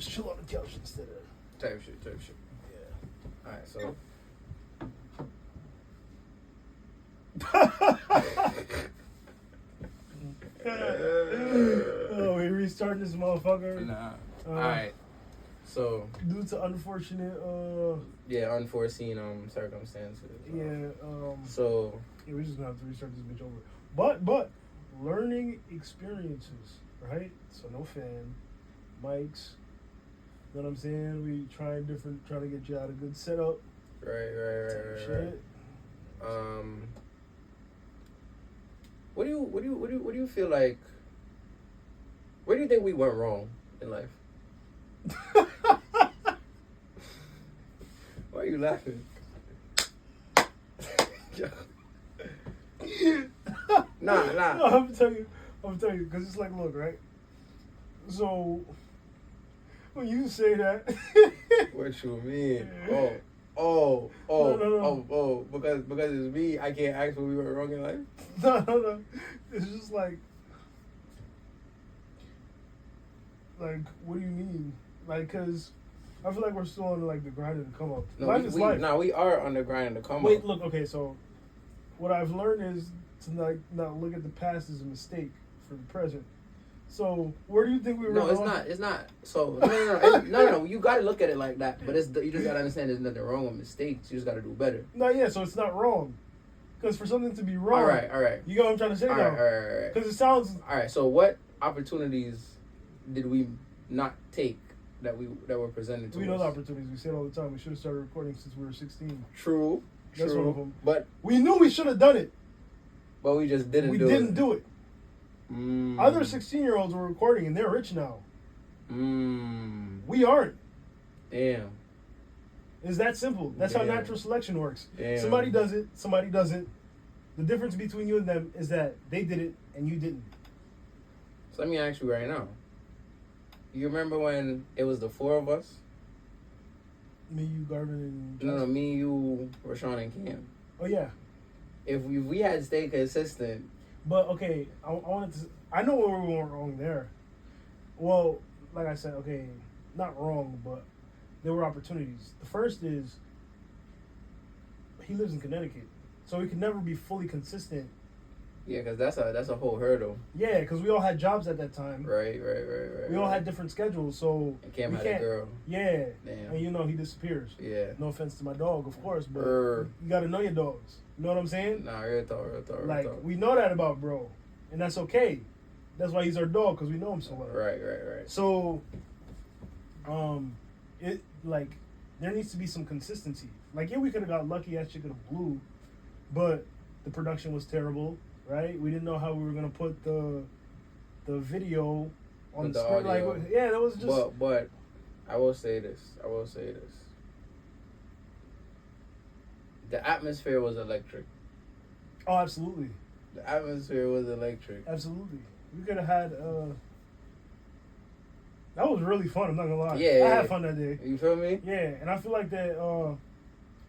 just chill on the couch instead of type shit. yeah. All right, so. Oh, we restarting this motherfucker. Nah. All right. So. Due to unfortunate, Yeah, unforeseen circumstances. yeah, So. yeah, we're just gonna have to restart this bitch over. But, learning experiences, right? So no fan, mics. You know what I'm saying? We trying to get you out a good setup. Right. Shit. What do you feel like? Where do you think we went wrong in life? Why are you laughing? Nah. No, I'm telling you, because it's like, look, right? So, when you say that, What you mean? No. Because it's me, I can't ask what we went wrong in life. no, it's just like, what do you mean? Like, cause I feel like we're still on like the grind and the come up. No, Life is life. we are on the grind to come Wait, up. look, okay, so what I've learned is to not look at the past as a mistake for the present. So where do you think we were? No, it's not. So no. You gotta look at it like that. But you just gotta understand there's nothing wrong with mistakes. You just gotta do better. No, yeah. So it's not wrong, because for something to be wrong, All right. You get what I'm trying to say All now? right. Because it sounds. All right. So what opportunities did we not take that were presented to us? We know the opportunities. We say it all the time. We should have started recording since we were 16. True. That's one of them. But we knew we should have done it. we just didn't. We do didn't it. do it. Other 16-year-olds were recording and they're rich now. We aren't. Damn. It's that simple. That's how natural selection works. Damn. Somebody does it, somebody doesn't. The difference between you and them is that they did it and you didn't. So let me ask you right now. You remember when it was the four of us? Me, you, Garvin, and No, me, you, Rashawn, and Cam. Oh yeah. If we had stayed consistent. But okay, I know where we went wrong there. Well, like I said, okay, not wrong, but there were opportunities. The first is he lives in Connecticut, so he could never be fully consistent. Yeah, because that's a whole hurdle. Yeah, because we all had jobs at that time. Right. We all had different schedules, so And Cam we had can't. a girl. Yeah, Damn. and he disappears. Yeah. No offense to my dog, of course, but Er. you got to know your dogs. You know what I'm saying? Nah, real talk. Like we know that about bro, and that's okay. That's why he's our dog, because we know him so well. Right. So, it like there needs to be some consistency. Like, yeah, we could have got lucky. That shit could have blew, but the production was terrible. Right? We didn't know how we were gonna put the video on the screen. audio. Like, yeah, that was just. But I will say this. The atmosphere was electric. Oh, absolutely. The atmosphere was electric. Absolutely. We could have had. That was really fun. I'm not gonna lie. Yeah, I had fun that day. You feel me? Yeah, and I feel like that.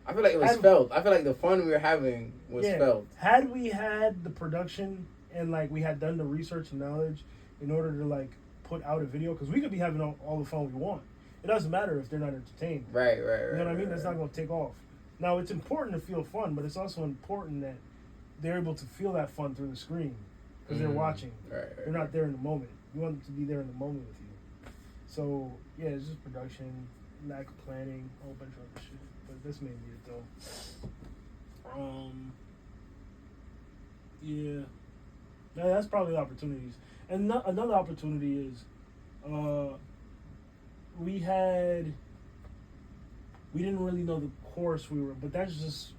I feel like it was felt. I feel like the fun we were having was felt. Had we had the production and like we had done the research and knowledge in order to like put out a video, because we could be having all the fun we want. It doesn't matter if they're not entertained. Right. You know what I mean? That's not gonna take off. Now it's important to feel fun, but it's also important that they're able to feel that fun through the screen because they're watching. Right. They're not there in the moment. You want them to be there in the moment with you. So yeah, it's just production, lack of planning, a whole bunch of other shit. But that's mainly it though. Yeah, that's probably the opportunities. And another opportunity is, we didn't really know the course we were, but that's just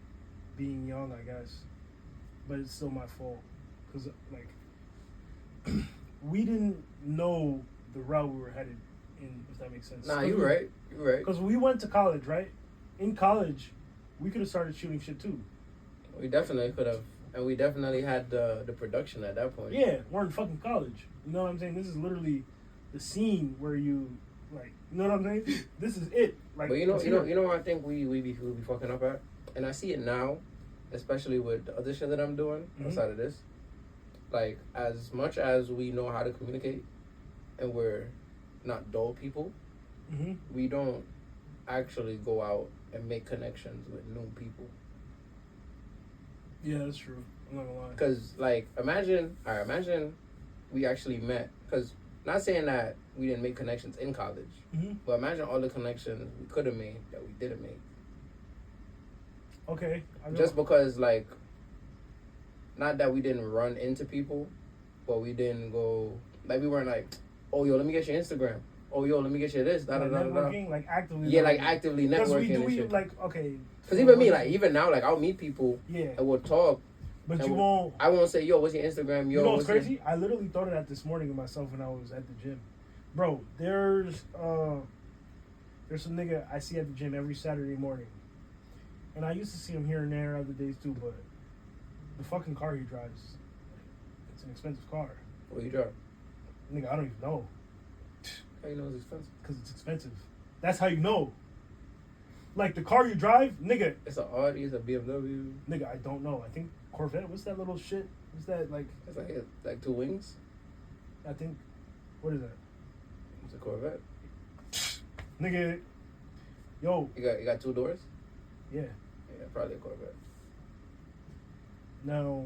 being young, I guess. But it's still my fault, because like we didn't know the route we were headed in, if that makes sense. Nah, you're right. Because we went to college, right? In college, we could have started shooting shit too. We definitely could have, and we definitely had the production at that point. Yeah, we're in fucking college. You know what I'm saying? This is literally the scene where you like. You know what I'm saying? This is it. Like, but you know what I think we be fucking up at, and I see it now, especially with the other shit that I'm doing outside of this. Like, as much as we know how to communicate, and we're not dull people, Mm-hmm. we don't actually go out and make connections with new people. Yeah, that's true. I'm not gonna lie. Cause like imagine we actually met. Cause not saying that we didn't make connections in college, Mm-hmm. but imagine all the connections we could have made that we didn't make. Okay. Just because like, not that we didn't run into people, but we didn't go like we weren't like, oh yo, let me get your Instagram. Oh yo, let me get you this. Da da like da da. networking, like actively. Yeah, like networking. actively Because we networking do and you shit. like okay. Cause even me, like even now, like I'll meet people Yeah. and we'll talk. But and you won't. I won't say, yo, what's your Instagram? Yo, You know what's your-" crazy? I literally thought of that this morning of myself when I was at the gym. Bro, there's some nigga I see at the gym every Saturday morning. And I used to see him here and there other days too, but the fucking car he drives, it's an expensive car. What you drive? Nigga, I don't even know. How you know it's expensive? Because it's expensive. That's how you know. Like the car you drive, nigga, It's an Audi, it's a BMW. nigga, I don't know. I think Corvette, what's that little shit? What's that like, It's like two wings. I think, what is that? It's a Corvette. Nigga, yo, You got two doors? yeah. Yeah, probably a Corvette. Now,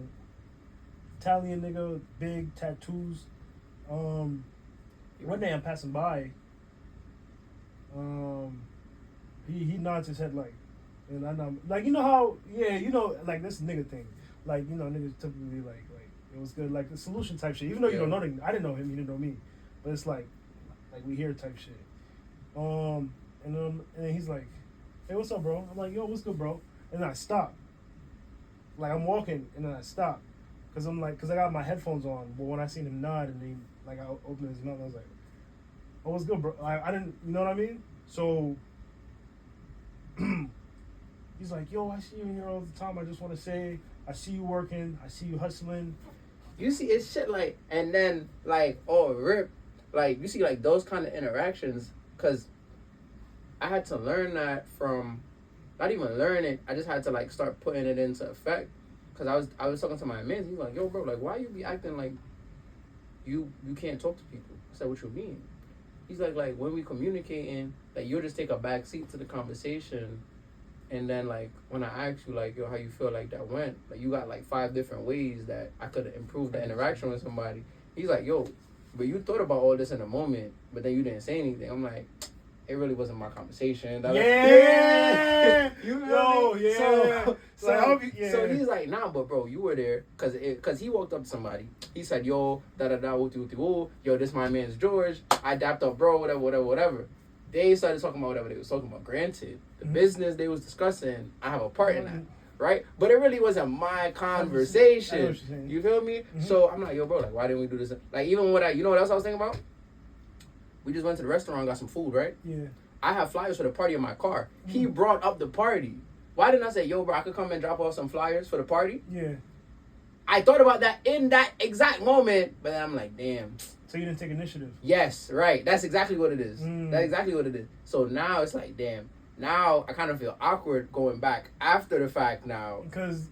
Italian nigga, big tattoos. One day I'm passing by. He nods his head like, and I know, like, you know how, yeah, you know, like this nigga thing, like, you know, niggas typically like it was good, like the solution type shit. Even though you don't know him, I didn't know him, he didn't know me, but it's like we hear type shit. And then he's like, hey, what's up, bro? I'm like, yo, what's good, bro? And then I stop. Like I'm walking, and then I stop, cause I'm like, cause I got my headphones on. But when I seen him nod, and then like I opened his mouth, I was like, oh, what's good, bro? I didn't, you know what I mean? So he's like, yo, I see you in here all the time. I just want to say, I see you working. I see you hustling. You see, it's shit like, and then like, oh, rip, like you see like those kind of interactions, cause I had to learn that from, not even learn it. I just had to like start putting it into effect, cause I was talking to my man. He's like, yo, bro, like why you be acting like you can't talk to people? I said, what you mean? He's like when we communicating, like you'll just take a back seat to the conversation. And then, like, when I asked you, like, yo, how you feel like that went, like, you got, like, 5 different ways that I could have improved the interaction with somebody. He's like, yo, but you thought about all this in a moment, but then you didn't say anything. I'm like, it really wasn't my conversation. Yeah! You feel Yo, me? yeah. So he's like, nah, but bro, you were there. Because he walked up to somebody. He said, yo, da-da-da, woo-woo-woo. Yo, this my man's George. I dapped up, bro, whatever. They started talking about whatever they was talking about. Granted, the business they was discussing, I have a part in that, right? But it really wasn't my conversation. You feel me? Mm-hmm. So I'm like, yo, bro, like, why didn't we do this? Like, even what you know what else I was thinking about? We just went to the restaurant and got some food, right? Yeah. I have flyers for the party in my car. He brought up the party. Why didn't I say, yo, bro, I could come and drop off some flyers for the party? Yeah. I thought about that in that exact moment, but then I'm like, damn. So you didn't take initiative. Yes, right. That's exactly what it is. Mm. That's exactly what it is. So now it's like, damn. Now I kind of feel awkward going back after the fact now. Because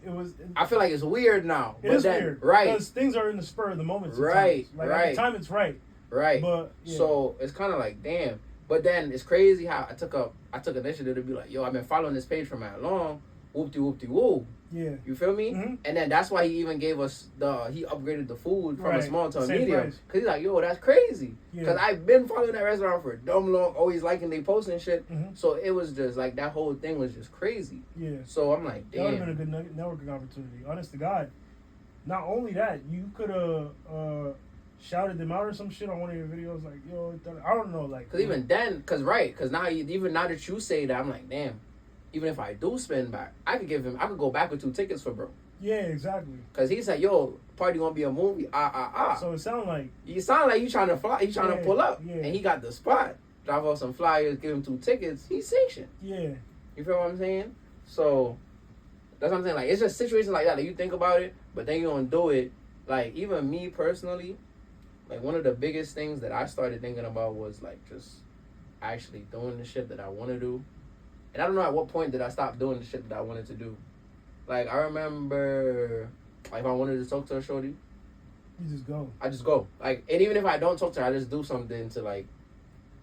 I feel like it's weird now. It is weird. Right. Because things are in the spur of the moment. Right, Like right. at the time it's right. Right. But yeah. So it's kind of like, damn. But then it's crazy how I took initiative to be like, yo, I've been following this page for that long. Whoop-de-whoop-de-woo. Yeah. You feel me? Mm-hmm. And then that's why he even gave us he upgraded the food from a Right. small to a Same medium. price. Cause he's like, yo, that's crazy. Yeah. Cause I've been following that restaurant for dumb long, always liking they posts and shit. Mm-hmm. So it was just like that whole thing was just crazy. Yeah. So I'm like, That would have damn. been a good networking opportunity. Honest to God. Not only that, you could have shouted them out or some shit on one of your videos. Like, yo, I don't know. Like, Cause even then, cause now even now that you say that, I'm like, damn. Even if I do spend back, I could go back with 2 tickets for bro. Yeah, exactly. Cause he said, yo, party gonna be a movie. So it sounded like. You sound like you trying to fly. You trying to pull up, yeah. and he got the spot. Drop off some flyers, give him 2 tickets. He's stationed. Yeah. You feel what I'm saying? So that's what I'm saying. Like it's just situations like that. Like you think about it, but then you don't do it. Like even me personally, like one of the biggest things that I started thinking about was like just actually doing the shit that I want to do. And I don't know at what point did I stop doing the shit that I wanted to do. Like I remember, like if I wanted to talk to a shorty, You just go. I just go. Like, and even if I don't talk to her, I just do something to like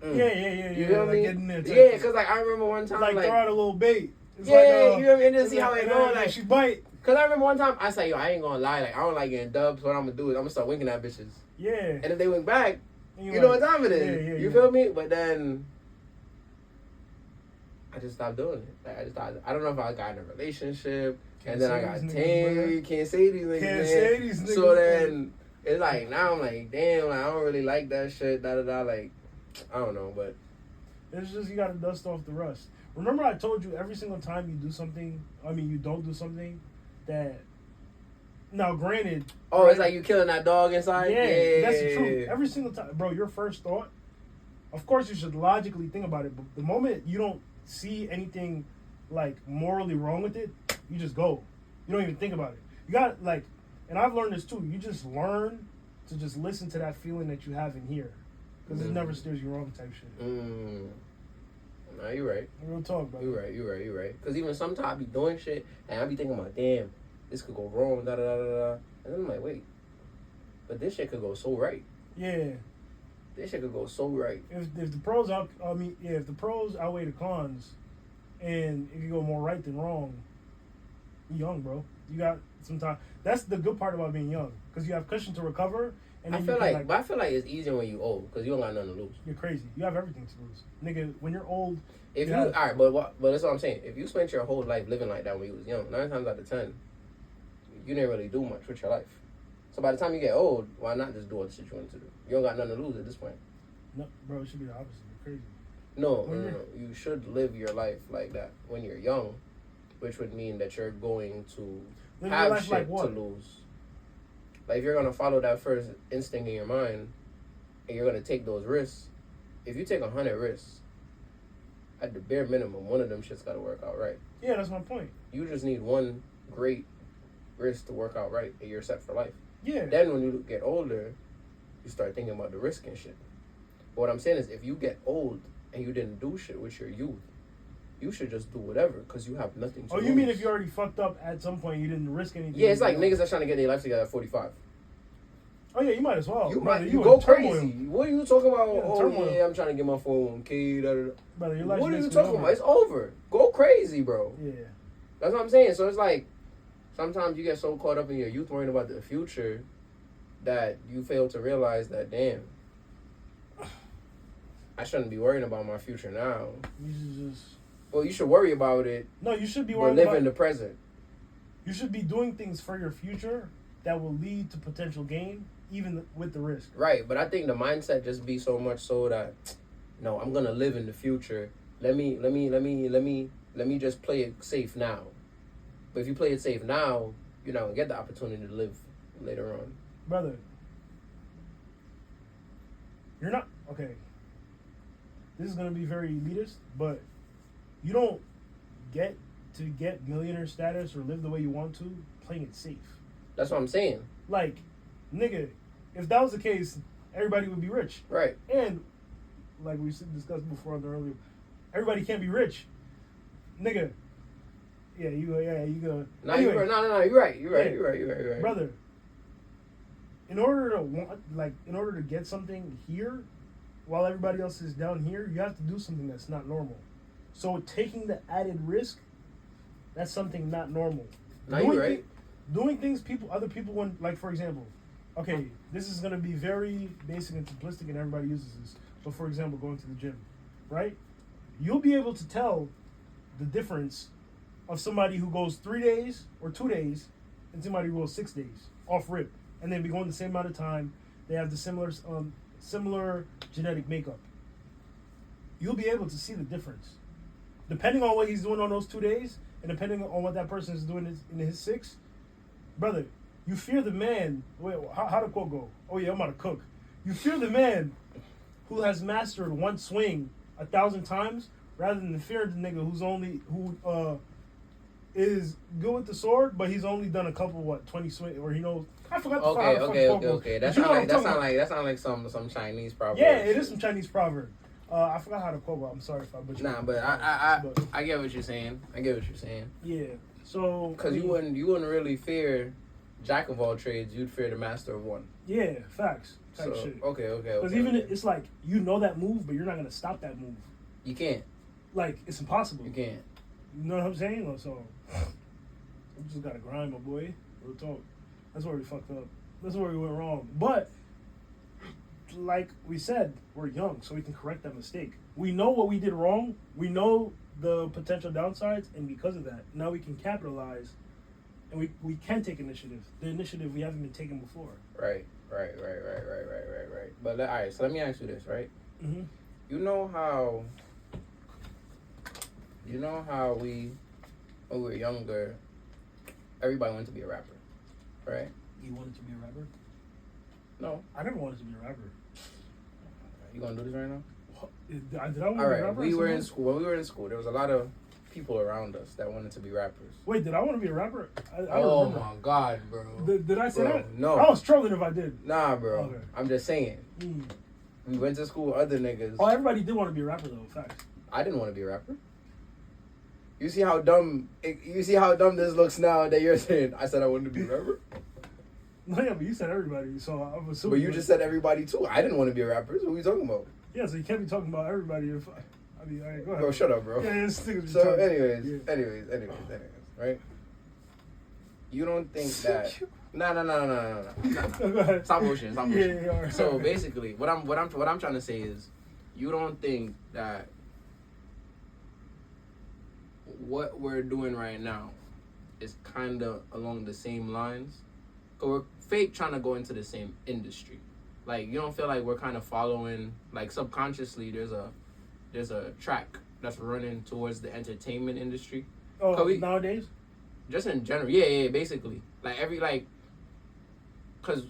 Yeah. You feel like me? getting there, Yeah, because like I remember one time like throw out a little bait. It's yeah, like, you know what I mean? And then see it's how like, it go. Like she bite. Cause I remember one time I said, yo, I ain't gonna lie, like I don't like getting dubs. What I'm gonna do is I'm gonna start winking at bitches. Yeah. And if they wink back, And you you're know like, what time it is. Yeah, You feel me? But then I just stopped doing it. Like I don't know if I got in a relationship and then I got tamed. Can't say these niggas. Can't say these niggas. So then it's like now I'm like, damn, like I don't really like that shit. Like I don't know, but it's just you gotta dust off the rust. Remember I told you every single time you do something, you don't do something that. Now, granted. Oh, right, it's like you killing that dog inside? Yeah, that's the truth. Every single time. Bro, your first thought, of course you should logically think about it, but the moment you don't see anything, like, morally wrong with it, you just go. You don't even think about it. You got, like, and I've learned this too, you just learn to just listen to that feeling that you have in here. Because it never steers you wrong type shit. Nah, you're right. Real talk, bro. You're right. Because even sometimes I be doing shit, and I be thinking about, damn, this could go wrong, And then I'm like, wait. But this shit could go so right. Yeah. This shit could go so right. If the pros if the pros outweigh the cons, and it could go more right than wrong, you're young, bro. You got some time. That's the good part about being young, because you have cushion to recover. And then but I feel like it's easier when you old, because you don't got nothing to lose. You're crazy. You have everything to lose, nigga. When you're old, all right, but that's what I'm saying. If you spent your whole life living like that when you was young, 9 times out of 10, you didn't really do much with your life. So by the time you get old, why not just do what shit you want to do? You don't got nothing to lose at this point. No, bro, it should be the opposite. You're crazy. No. You should live your life like that when you're young, which would mean that you're going to have shit to lose. Like, if you're going to follow that first instinct in your mind, and you're going to take those risks, if you take 100 risks, at the bare minimum, one of them shit's got to work out right. Yeah, that's my point. You just need one great risk to work out right, and you're set for life. Yeah. Then when you get older, you start thinking about the risk and shit. But what I'm saying is, if you get old and you didn't do shit with your youth, you should just do whatever, because you have nothing to lose. Oh, you mean if you already fucked up at some point, you didn't risk anything? Yeah, it's like niggas that's trying to get their life together at 45. Oh, yeah, you might as well. You go crazy. What are you talking about? Yeah, I'm trying to get my 401k. Brother, your life's what are you basically talking over. about? It's over. Go crazy, bro. Yeah. That's what I'm saying. So it's like, sometimes you get so caught up in your youth worrying about the future that you fail to realize that, damn, I shouldn't be worrying about my future now. You should just... Well, you should worry about it. No, you should be but worrying live about... in the present. You should be doing things for your future that will lead to potential gain, even with the risk. Right, but I think the mindset just be so much so that, no, I'm gonna live in the future. Let me just play it safe now. But if you play it safe now, you're not gonna get the opportunity to live later on. Brother, you're not... Okay. This is going to be very elitist, but you don't get to get millionaire status or live the way you want to playing it safe. That's what I'm saying. Like, nigga, if that was the case, everybody would be rich. Right. And, like we discussed before on the earlier, everybody can't be rich. Nigga. Yeah, you go. No, anyway, you're right. You're right. Brother, in order to get something here, while everybody else is down here, you have to do something that's not normal. So taking the added risk, that's something not normal. No, you're right. Doing things other people want, like, for example, okay, this is going to be very basic and simplistic and everybody uses this, but for example, going to the gym, right? You'll be able to tell the difference of somebody who goes 3 days or 2 days and somebody who goes 6 days off rip, and they'll be going the same amount of time. They have the similar genetic makeup. You'll be able to see the difference depending on what he's doing on those 2 days, and depending on what that person is doing in his 6. Brother, you fear the man. Wait, how the quote go? Oh yeah, I'm about to cook. You fear the man who has mastered one swing 1,000 times, rather than fearing the nigga who is good with the sword, but he's only done a couple 20 swings, or he knows. I forgot the Okay. That sound like some Chinese proverb. Yeah, it is some Chinese proverb. I forgot how to quote. I'm sorry if I butchered. Nah, but I get what you're saying. Yeah. So because you wouldn't really fear jack of all trades. You'd fear the master of one. Yeah, facts. type So shit. okay. Because even it's like you know that move, but you're not gonna stop that move. you can't. Like it's impossible. You can't. You know what I'm saying? So we just gotta grind, my boy. Real talk. That's where we fucked up. That's where we went wrong. But like we said, we're young, so we can correct that mistake. We know what we did wrong. We know the potential downsides, and because of that, now we can capitalize, and we can take initiative. The initiative we haven't been taking before. Right. But all right. So let me ask you this, right? Mm-hmm. You know how we, when we were younger, everybody wanted to be a rapper, right? You wanted to be a rapper? No. I never wanted to be a rapper. You gonna do this right now? Did I want to All be a right. rapper? We were in school. When we were in school, there was a lot of people around us that wanted to be rappers. Wait, did I want to be a rapper? I don't Oh remember. my God, bro. Did I say Bro, that? no. I was trolling if I did. Nah, bro. Okay. I'm just saying. Mm. We went to school with other niggas. Oh, everybody did want to be a rapper though. Facts. I didn't want to be a rapper. You see how dumb this looks now that you're saying I said I wanted to be a rapper? No, yeah, but you said everybody, so I'm assuming. But you just said everybody too. I didn't want to be a rapper. So what are you talking about? Yeah, so you can't be talking about everybody. If I mean, all right, go ahead. Bro, shut up, bro. Yeah, this nigga's just So talking. anyways, Yeah. anyways, right? You don't think that No. Go ahead. Stop bullshitting. Yeah, all right. So basically, what I'm trying to say is, you don't think that what we're doing right now is kind of along the same lines? Cause we're fake trying to go into the same industry. Like, you don't feel like we're kind of following, like, subconsciously there's a track that's running towards the entertainment industry. Oh, nowadays? Just in general, yeah, basically. Cause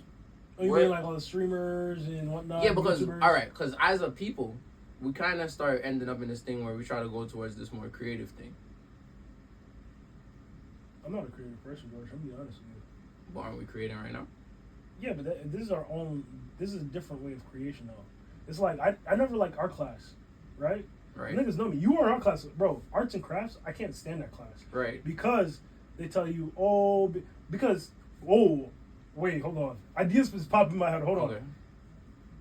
Oh, you mean like all the streamers and whatnot? yeah, because YouTubers? all right, because as a people, we kind of start ending up in this thing where we try to go towards this more creative thing. I'm not a creative person, George. I'm gonna be honest with you. But aren't we creating right now? Yeah, but this is our own. This is a different way of creation, though. It's like I never liked art class, right? Right. Niggas know me. You were in art class, bro. Arts and crafts. I can't stand that class. Right. Because they tell you, wait, hold on. Ideas was popping in my head. Hold on. Okay.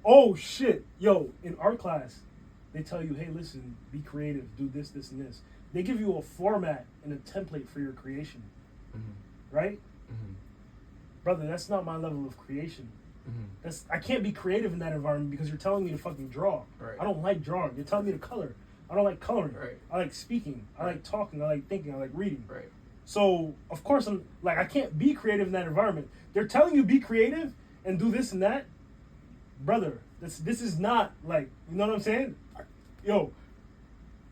Oh shit, yo! In art class, they tell you, hey, listen, be creative, do this, this, and this. They give you a format and a template for your creation, right? Brother, that's not my level of creation. I can't be creative in that environment because you're telling me to fucking draw. Right. I don't like drawing. You're telling me to color. I don't like coloring. Right. I like speaking. I like talking. I like thinking. I like reading. Right. So of course I'm like, I can't be creative in that environment. They're telling you be creative and do this and that. Brother, this is not like, you know what I'm saying? Yo.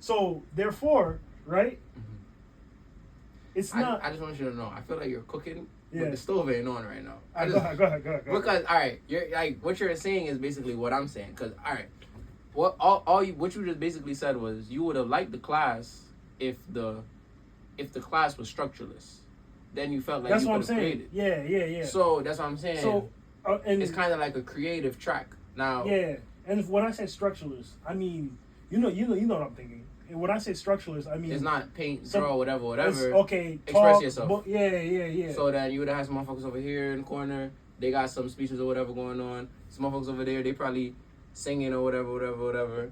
So therefore, right? It's not. I just want you to know. I feel like you're cooking, Yeah. but the stove ain't on right now. Go ahead. Because all right, you're like what you're saying is basically what I'm saying. Because all right, what you just basically said was you would have liked the class if the class was structureless. Then you felt like That's you what I'm could have saying. created. Yeah. So that's what I'm saying. So and it's kind of like a creative track now. Yeah, and when I say structureless, I mean you know what I'm thinking. And when I say structureless, I mean It's not paint, draw, whatever. It's, okay, Express talk, yourself. Yeah. So then you would have had some motherfuckers over here in the corner. They got some speeches or whatever going on. Some motherfuckers over there, they probably singing or whatever.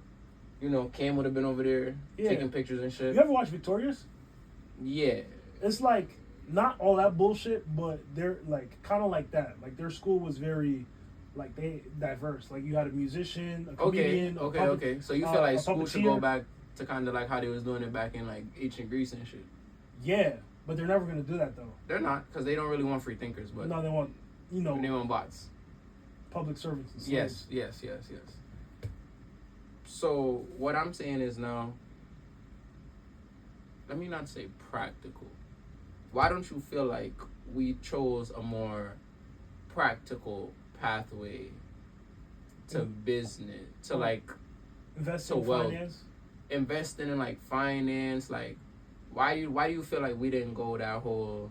You know, Cam would have been over there taking pictures and shit. You ever watch Victorious? Yeah. It's like not all that bullshit, but they're like kind of like that. Like their school was very, like they diverse. Like you had a musician, a comedian. Okay. So you feel like a school should puppeteer. go back to kind of like how they was doing it back in like ancient Greece and shit. Yeah, but they're never gonna do that though. They're not, because they don't really want free thinkers, but No, they want, they want bots. public servants. And slaves. Yes. So what I'm saying is now, let me not say practical. Why don't you feel like we chose a more practical pathway to business, to like Invest So in well- finance. investing in like finance? Like, why do you feel like we didn't go that whole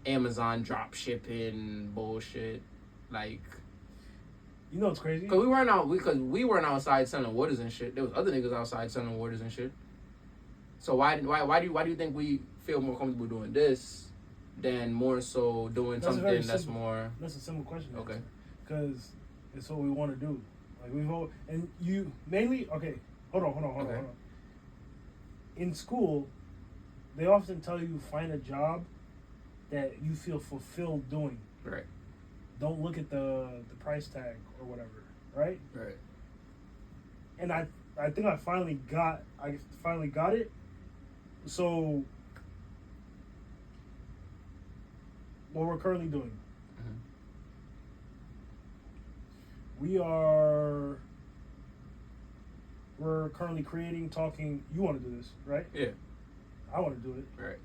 Amazon drop shipping bullshit? Like, You know what's crazy? Cause we weren't outside selling waters and shit. There was other niggas outside selling waters and shit. So why do you think we feel more comfortable doing this than more so doing That's something very that's simple. more That's a simple question. Okay. Because It's what we want to do. Like we've all, and you mainly okay. Hold on. In school, they often tell you find a job that you feel fulfilled doing. Right. Don't look at the price tag or whatever. Right. Right. And I think I finally got it. So what we're currently doing, we're currently creating, talking. You want to do this, right? Yeah. I want to do it. Right.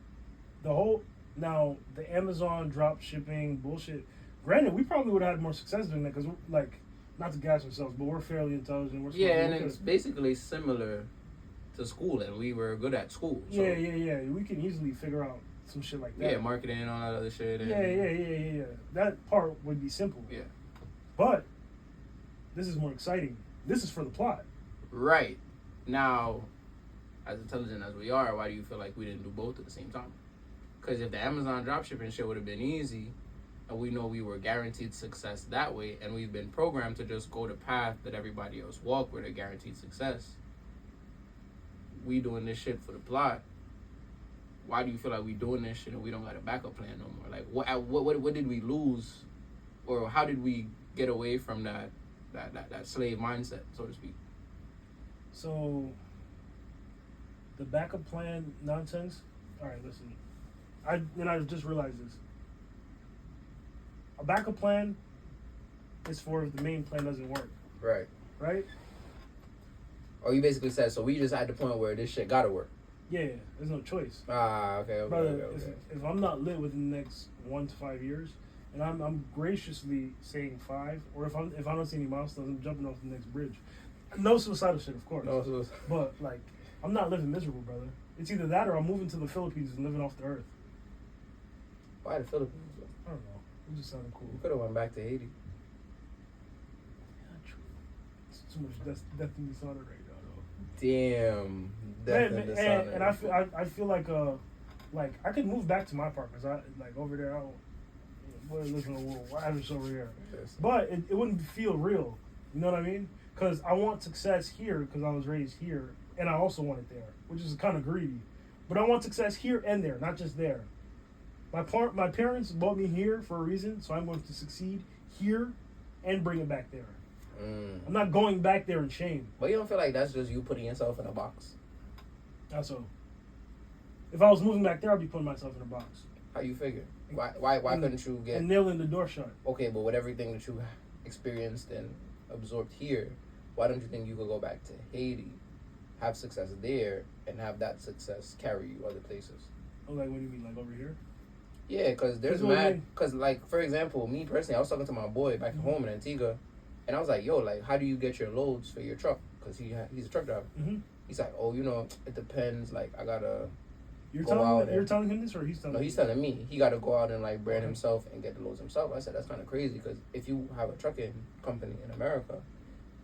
Now the Amazon drop shipping bullshit. Granted, we probably would have had more success doing that because, like, not to gas ourselves, but we're fairly intelligent. We're smart. And it's basically similar to school, and we were good at school. So. Yeah. We can easily figure out some shit like that. Yeah, marketing and all that other shit. And Yeah. That part would be simple. Yeah. But this is more exciting. This is for the plot. Right. Now, as intelligent as we are, why do you feel like we didn't do both at the same time? Because if the Amazon dropshipping shit would have been easy, and we know we were guaranteed success that way, and we've been programmed to just go the path that everybody else walked with a guaranteed success, we doing this shit for the plot. Why do you feel like we doing this shit and we don't got a backup plan no more? Like, what did we lose, or how did we get away from that slave mindset, so to speak? So, the backup plan nonsense. All right, listen. I just realized this. A backup plan is for if the main plan doesn't work. Right. Right? Oh, you basically said, so we just at the point where this shit gotta work. Yeah, there's no choice. Okay. Brother, if I'm not lit within the next 1 to 5 years, and I'm graciously saying 5, or if I don't see any milestones, I'm jumping off the next bridge. No suicidal shit, of course. But like, I'm not living miserable, brother. It's either that or I'm moving to the Philippines and living off the earth. Why the Philippines? I don't know. It just sounded cool. You could have went back to Haiti. Not true. It's too much death and dishonor right now, though. Damn. Death and dishonor. And I feel like I could move back to my part because I like over there. I don't. We're living a little lavish over here, but it wouldn't feel real. You know what I mean? Because I want success here because I was raised here, and I also want it there, which is kind of greedy. But I want success here and there, not just there. My parents brought me here for a reason, so I'm going to succeed here and bring it back there. I'm not going back there in shame. But you don't feel like that's just you putting yourself in a box? How so? If I was moving back there, I'd be putting myself in a box. How you figure? Why couldn't you get... And nailing the door shut. Okay, but with everything that you experienced and absorbed here, why don't you think you could go back to Haiti, have success there, and have that success carry you other places? Oh, like, what do you mean? Like, over here? Yeah, because there's mad... Because, like, for example, me personally, I was talking to my boy back at home in Antigua, and I was like, yo, like, how do you get your loads for your truck? Because he's a truck driver. Mm-hmm. He's like, oh, it depends. Like, I gotta... You're telling him this, or he's telling? No, he's telling me. He got to go out and like brand himself and get the loads himself. I said that's kind of crazy because if you have a trucking company in America,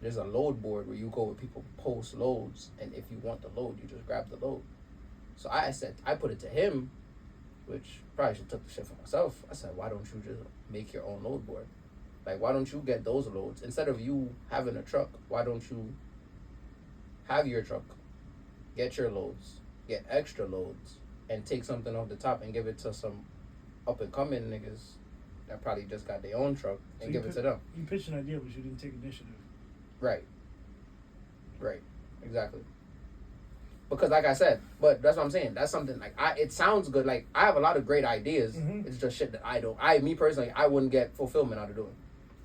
there's a load board where you go where people post loads, and if you want the load, you just grab the load. So I put it to him, which probably should took the shit for myself. I said, why don't you just make your own load board? Like, why don't you get those loads instead of you having a truck? Why don't you have your truck, get your loads, get extra loads, and take something off the top and give it to some up and coming niggas that probably just got their own truck and give it to them. You pitched an idea, but you didn't take initiative. Right. Exactly. Because like I said, but that's what I'm saying. That's something like it sounds good. Like I have a lot of great ideas. Mm-hmm. It's just shit that me personally, I wouldn't get fulfillment out of doing.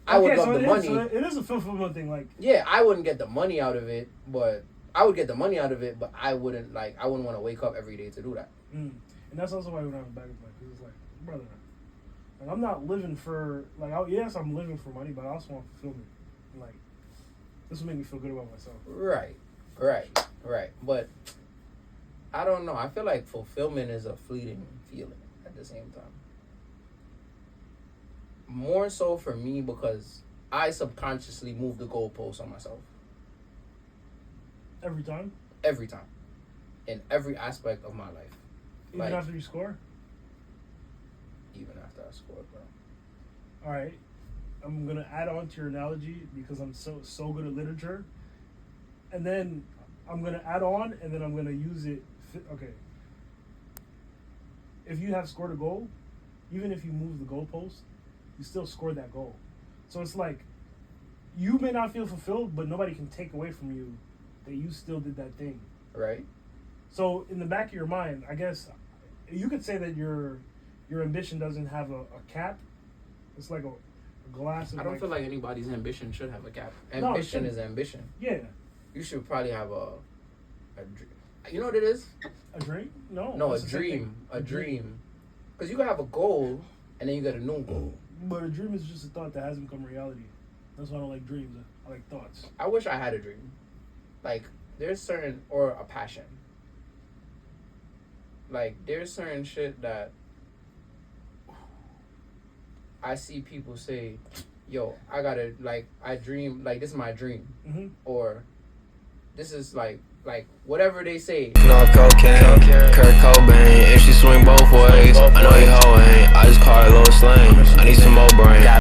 I would love the money. So it is a fulfillment thing. Like, yeah, I wouldn't get the money out of it, but I would get the money out of it, but I wouldn't want to wake up every day to do that. And that's also why we don't have a backup plan, because it's like, brother, like I'm not living for like, yes, I'm living for money, but I also want fulfillment. Like, this will make me feel good about myself. Right. But I don't know. I feel like fulfillment is a fleeting feeling at the same time. More so for me because I subconsciously move the goalposts on myself. Every time? Every time. In every aspect of my life. Even after you score? Even after I score, bro. Alright. I'm gonna add on to your analogy because I'm so good at literature, and then I'm gonna add on, and then I'm gonna use it. Okay. If you have scored a goal, even if you move the goalpost, you still scored that goal. So it's like you may not feel fulfilled, but nobody can take away from you that you still did that thing. Right. So in the back of your mind, I guess you could say that your ambition doesn't have a cap. It's like a glass of I don't feel like anybody's ambition should have a cap. No, Ambition is ambition. Yeah. You should probably have a you know what it is? A dream? No. No, a that's the same dream. thing. A dream. Because you can have a goal and then you get a new goal. But a dream is just a thought that hasn't become reality. That's why I don't like dreams. I like thoughts. I wish I had a dream. Like, there's certain, or a passion. Like, there's certain shit that I see people say, yo, I gotta, like, I dream, like, this is my dream. Mm-hmm. Or, this is, like, whatever they say. North cocaine, Kurt Cobain. If she swing both ways, I know you hoe ain't. I just call her little slang. I need some more brain.